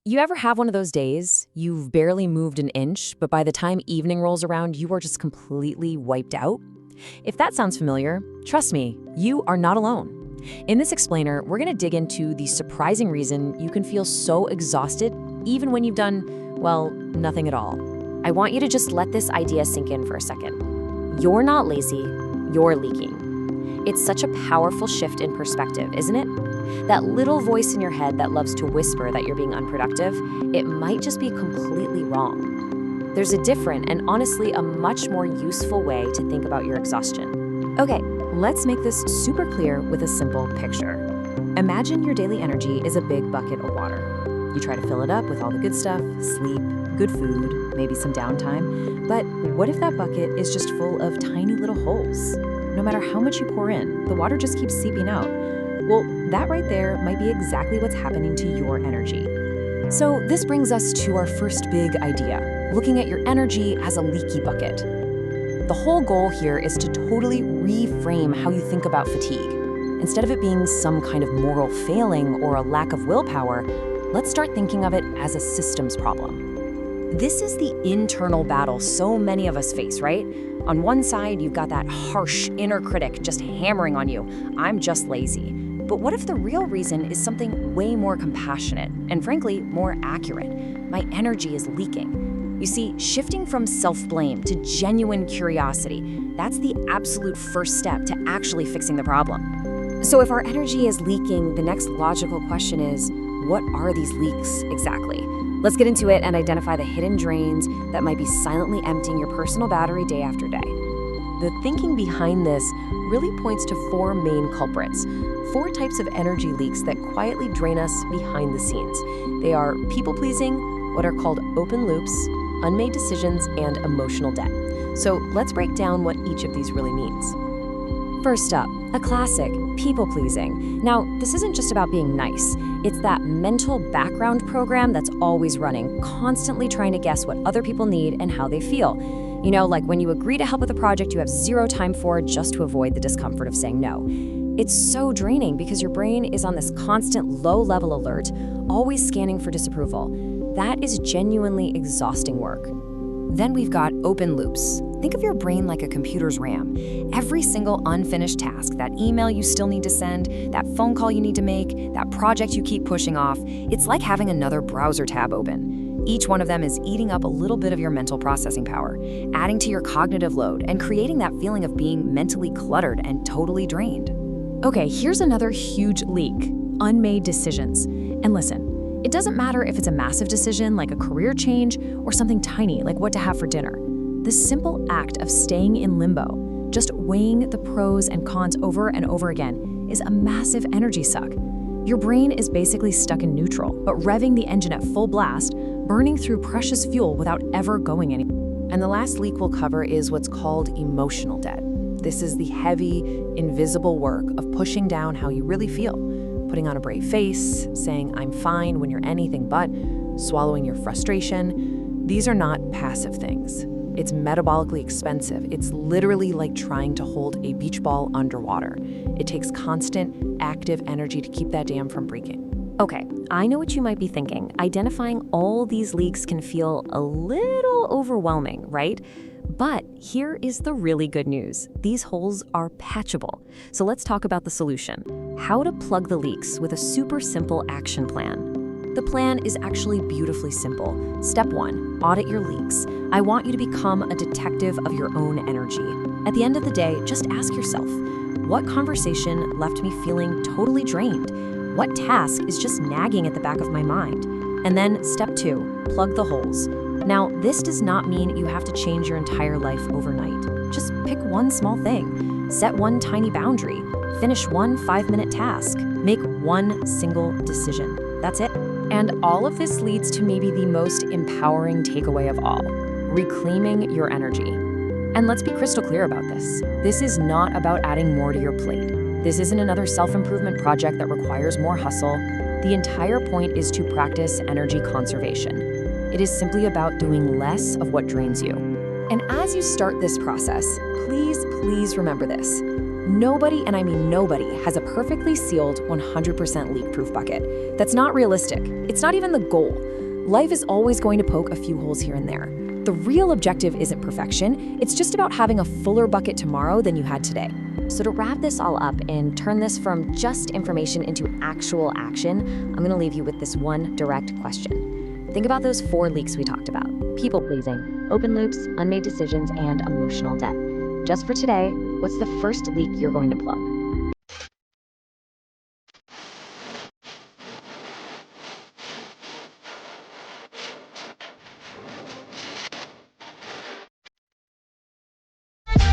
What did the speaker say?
You ever have one of those days? You've barely moved an inch, but by the time evening rolls around, you are just completely wiped out? If that sounds familiar, trust me, you are not alone. In this explainer, we're going to dig into the surprising reason you can feel so exhausted even when you've done, well, nothing at all. I want you to just let this idea sink in for a second. You're not lazy, you're leaking. It's such a powerful shift in perspective, isn't it? That little voice in your head that loves to whisper that you're being unproductive, it might just be completely wrong. There's a different and honestly a much more useful way to think about your exhaustion. Okay, let's make this super clear with a simple picture. Imagine your daily energy is a big bucket of water. You try to fill it up with all the good stuff, sleep, good food, maybe some downtime. But what if that bucket is just full of tiny little holes? No matter how much you pour in, the water just keeps seeping out. Well, that right there might be exactly what's happening to your energy. So this brings us to our first big idea, looking at your energy as a leaky bucket. The whole goal here is to totally reframe how you think about fatigue. Instead of it being some kind of moral failing or a lack of willpower, let's start thinking of it as a systems problem. This is the internal battle so many of us face, right? On one side, you've got that harsh inner critic just hammering on you, I'm just lazy. But what if the real reason is something way more compassionate and frankly, more accurate? My energy is leaking. You see, shifting from self-blame to genuine curiosity, that's the absolute first step to actually fixing the problem. So if our energy is leaking, the next logical question is, what are these leaks exactly? Let's get into it and identify the hidden drains that might be silently emptying your personal battery day after day. The thinking behind this really points to four main culprits, four types of energy leaks that quietly drain us behind the scenes. They are people-pleasing, what are called open loops, unmade decisions, and emotional debt. So let's break down what each of these really means. First up, a classic, people-pleasing. Now, this isn't just about being nice. It's that mental background program that's always running, constantly trying to guess what other people need and how they feel. You know, like when you agree to help with a project you have zero time for just to avoid the discomfort of saying no. It's so draining because your brain is on this constant low-level alert, always scanning for disapproval. That is genuinely exhausting work. Then we've got open loops. Think of your brain like a computer's RAM. Every single unfinished task, that email you still need to send, that phone call you need to make, that project you keep pushing off, it's like having another browser tab open. Each one of them is eating up a little bit of your mental processing power, adding to your cognitive load, and creating that feeling of being mentally cluttered and totally drained. Okay, here's another huge leak, unmade decisions. And listen, it doesn't matter if it's a massive decision like a career change or something tiny like what to have for dinner. The simple act of staying in limbo, just weighing the pros and cons over and over again, is a massive energy suck. Your brain is basically stuck in neutral, but revving the engine at full blast, burning through precious fuel without ever going anywhere. And the last leak we'll cover is what's called emotional debt. This is the heavy, invisible work of pushing down how you really feel, putting on a brave face, saying I'm fine when you're anything but, swallowing your frustration. These are not passive things. It's metabolically expensive. It's literally like trying to hold a beach ball underwater. It takes constant, active energy to keep that dam from breaking. Okay, I know what you might be thinking. Identifying all these leaks can feel a little overwhelming, right? But here is the really good news. These holes are patchable. So let's talk about the solution. How to plug the leaks with a super simple action plan. The plan is actually beautifully simple. Step 1, audit your leaks. I want you to become a detective of your own energy. At the end of the day, just ask yourself, what conversation left me feeling totally drained? What task is just nagging at the back of my mind? And then step 2, plug the holes. Now, this does not mean you have to change your entire life overnight. Just pick one small thing, set one tiny boundary, finish one 5-minute task, make one single decision. That's it. And all of this leads to maybe the most empowering takeaway of all, reclaiming your energy. And let's be crystal clear about this. This is not about adding more to your plate. This isn't another self-improvement project that requires more hustle. The entire point is to practice energy conservation. It is simply about doing less of what drains you. And as you start this process, please remember this. Nobody, and I mean nobody, has a perfectly sealed 100% leak-proof bucket. That's not realistic. It's not even the goal. Life is always going to poke a few holes here and there. The real objective isn't perfection, it's just about having a fuller bucket tomorrow than you had today. So to wrap this all up and turn this from just information into actual action, I'm going to leave you with this one direct question. Think about those 4 leaks we talked about: people-pleasing, open loops, unmade decisions, and emotional debt. Just for today, what's the first leak you're going to plug?